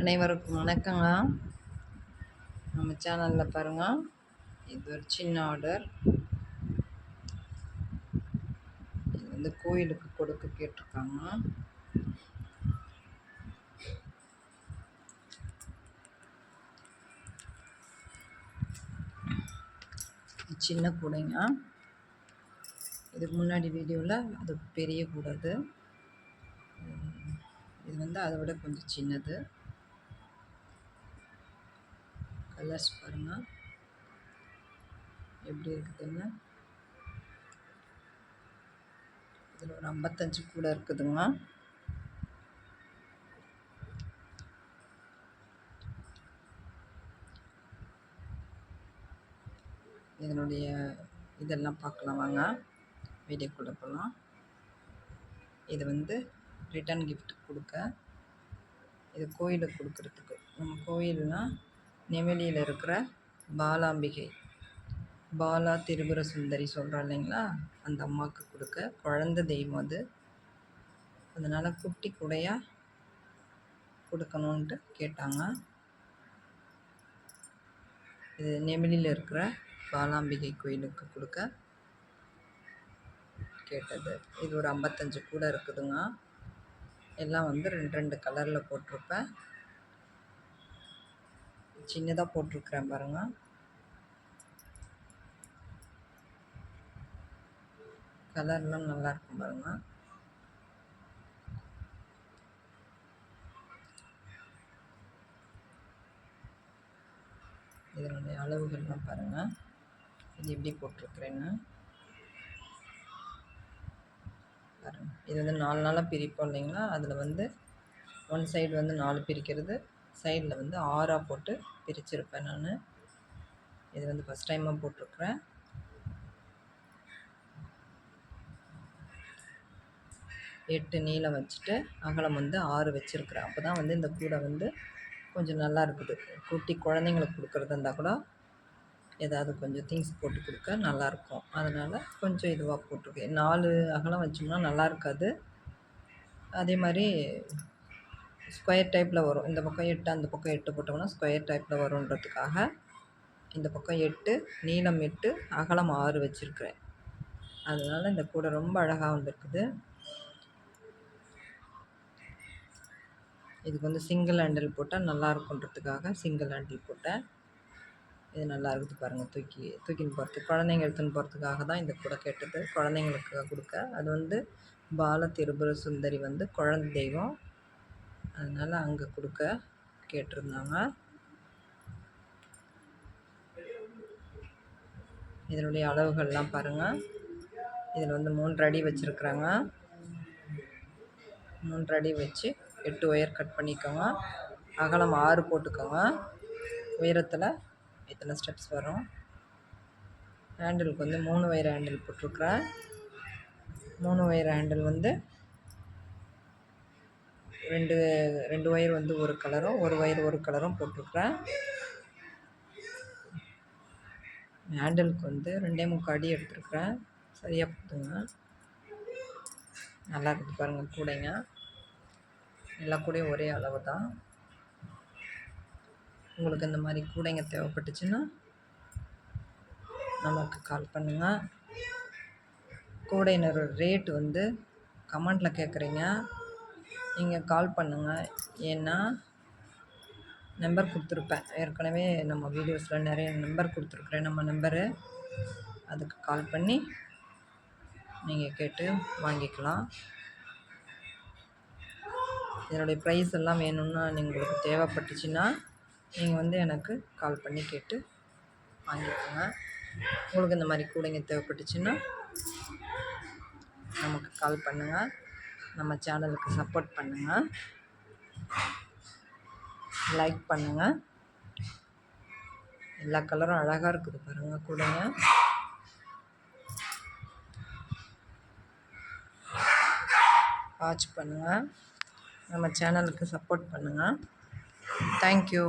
அனைவருக்கும் வணக்கங்க. நம்ம சேனலில் பாருங்கள், இது ஒரு சின்ன ஆர்டர். இது வந்து கோயிலுக்கு கொடுக்க கேட்டிருக்காங்க. சின்ன கூடைங்க. இதுக்கு முன்னாடி வீடியோவில் அது பெரிய கூடாது, இது வந்து அதை விட கொஞ்சம் சின்னது. கலர்ஸ் பாருங்கள் எப்படி இருக்குதுன்னு. இதில் ஒரு 55 கூட இருக்குதுங்க. இதனுடைய இதெல்லாம் பார்க்கலாம் வாங்க, வீடியோக்குள்ளே போகலாம். இது வந்து ரிட்டன் கிஃப்ட் கொடுக்க, இது கோயிலுக்கு கொடுக்குறதுக்கு. நம்ம கோயில்னால் நெமிலியில் இருக்கிற பாலாம்பிகை, பாலா திரிபுர சுந்தரி சொல்கிறோம் இல்லைங்களா, அந்த அம்மாவுக்கு கொடுக்க. குழந்த தெய்வம் அது, அதனால் குட்டி கூடையாக கொடுக்கணுன்ட்டு கேட்டாங்க. இது நெமிலியில் இருக்கிற பாலாம்பிகை கோயிலுக்கு கொடுக்க கேட்டது. இது ஒரு 55 கூட இருக்குதுங்க. எல்லாம் வந்து 2 கலரில் போட்டிருப்பேன். சின்னதாக போட்டிருக்கிறேன் பாருங்கள். கலர்லாம் நல்லாயிருக்கும் பாருங்கள். இதனுடைய அளவுகள்லாம் பாருங்கள், இது எப்படி போட்டிருக்கிறேன்னு பாருங்கள். இது வந்து 4 நாளாக பிரிப்போம் இல்லைங்களா, அதில் வந்து ஒன் சைடு வந்து 4 பிரிக்கிறது, சைடில் வந்து 6ஆக போட்டு பிரிச்சிருப்பேன் நான். இது வந்து ஃபஸ்ட் டைமாக போட்டிருக்கிறேன். எட்டு நீளம் வச்சுட்டு அகலம் வந்து 6 வச்சுருக்கிறேன். அப்போ தான் வந்து இந்த கூடை வந்து கொஞ்சம் நல்லா இருக்குது. குட்டி குழந்தைங்களுக்கு கொடுக்குறதா இருந்தால் கூட ஏதாவது கொஞ்சம் திங்ஸ் போட்டு கொடுக்க நல்லாயிருக்கும். அதனால் கொஞ்சம் இதுவாக போட்டிருக்கேன். 4 அகலம் வச்சோம்னா நல்லா இருக்காது. அதே மாதிரி ஸ்கொயர் டைப்பில் வரும். இந்த பக்கம் 8, அந்த பக்கம் 8 போட்டோம்னா ஸ்கொயர் டைப்பில் வருன்றதுக்காக இந்த பக்கம் 8, நீளம் 8, அகலம் 6 வச்சுருக்கிறேன். அதனால் இந்த கூடை ரொம்ப அழகாக வந்திருக்குது. இதுக்கு வந்து சிங்கிள் ஹேண்டில் போட்டால் நல்லா இருக்குன்றதுக்காக சிங்கிள் ஹேண்டில் போட்டேன். இது நல்லா இருக்குது பாருங்கள். தூக்கின்னு போகிறதுக்கு, குழந்தைங்க எடுத்துன்னு போகிறதுக்காக தான் இந்த கூடை கேட்டது, குழந்தைங்களுக்கு கொடுக்க. அது வந்து பால திரிபுர சுந்தரி வந்து குழந்தை தெய்வம், அதனால் அங்கே கொடுக்க கேட்டிருந்தாங்க. இதனுடைய அளவுகள்லாம் பாருங்கள். இதில் வந்து 3 அடி வச்சுருக்குறாங்க. 3 அடி வச்சு 8 ஒயர் கட் பண்ணிக்கோங்க. அகலம் 6 போட்டுக்கோங்க. உயரத்தில் இத்தனை ஸ்டெப்ஸ் வரும். ஹேண்டிலுக்கு வந்து 3 ஒயர் ஹேண்டில் போட்டிருக்கிறேன். 3 ஒயர் ஹேண்டில் வந்து 2 ஒயர் வந்து ஒரு கலரும், ஒரு ஒயர் ஒரு கலரும் போட்டிருக்கிறேன். ஹேண்டிலுக்கு வந்து 2.75 அடி எடுத்துருக்குறேன். சரியாக போட்டுங்க. நல்லா இருக்குது பாருங்கள் கூடைங்க. எல்லா கூடையும் ஒரே அளவு தான். உங்களுக்கு இந்த மாதிரி கூடைங்க தேவைப்பட்டுச்சுன்னா நமக்கு கால் பண்ணுங்கள். கூடையினோட ரேட் வந்து கமெண்டில் கேட்குறீங்க, நீங்கள் கால் பண்ணுங்கள். ஏன்னா நம்பர் கொடுத்துருப்பேன் ஏற்கனவே, நம்ம வீடியோஸில் நிறைய நம்பர் கொடுத்துருக்குறேன். நம்ம நம்பரு, அதுக்கு கால் பண்ணி நீங்கள் கேட்டு வாங்கிக்கலாம். இதனுடைய ப்ரைஸ் எல்லாம் வேணும்னா உங்களுக்கு தேவைப்பட்டுச்சுன்னா நீங்கள் வந்து எனக்கு கால் பண்ணி கேட்டு வாங்கிக்கோங்க. உங்களுக்கு இந்த மாதிரி கூடைங்க தேவைப்பட்டுச்சுன்னா நமக்கு கால் பண்ணுங்கள். நம்ம சேனலுக்கு சப்போர்ட் பண்ணுங்கள், லைக் பண்ணுங்கள். எல்லா கலரும் அழகாக இருக்குது பாருங்கள் கூடைங்க. வாட்ச் பண்ணுங்கள், நம்ம சேனலுக்கு சப்போர்ட் பண்ணுங்கள். தேங்க்யூ.